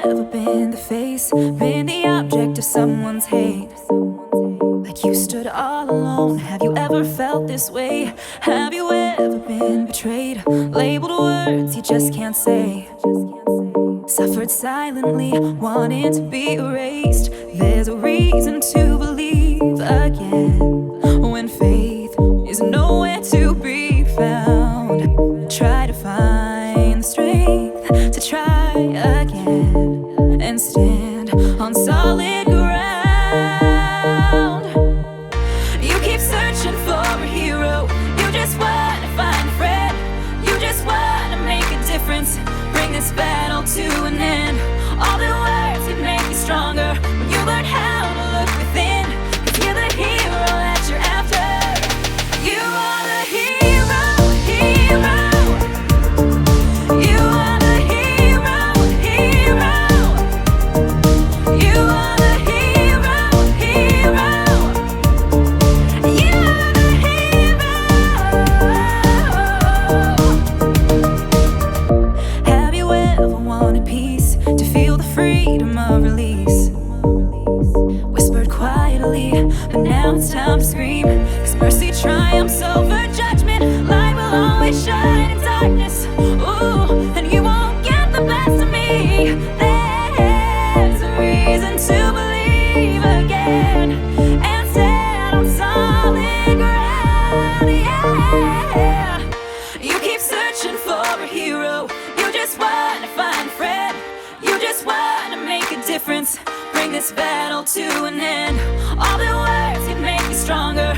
ever been the face, been the object of someone's hate? Like you stood all alone. Have you ever felt this way? Have you ever been betrayed? Labeled words you just can't say. Suffered silently, wanting to be erased. There's a reason to believe again when faith is nowhere to be found. Try to find the strength to try again and stand on solid ground. You keep searching for a hero. You just want to find a friend. You just want to make a difference. Bring this battle to an end. All the words can make you stronger when you learn how to look within. 'Cause you're the hero that you're after. You are the hero, hero. You are the hero, hero. You are the hero, hero. You are the hero. Have you ever wanted peace, to feel the freedom of release? Whispered quietly, but now it's time to scream. 'Cause mercy triumphs over judgment. Light will always shine in darkness. Ooh, and you won't get the best of me. There's a reason to believe again and stand on solid ground. Yeah. You keep searching for a hero. You just want to find a friend. You just want to make a difference. Bring this battle to an end. All the words can make you stronger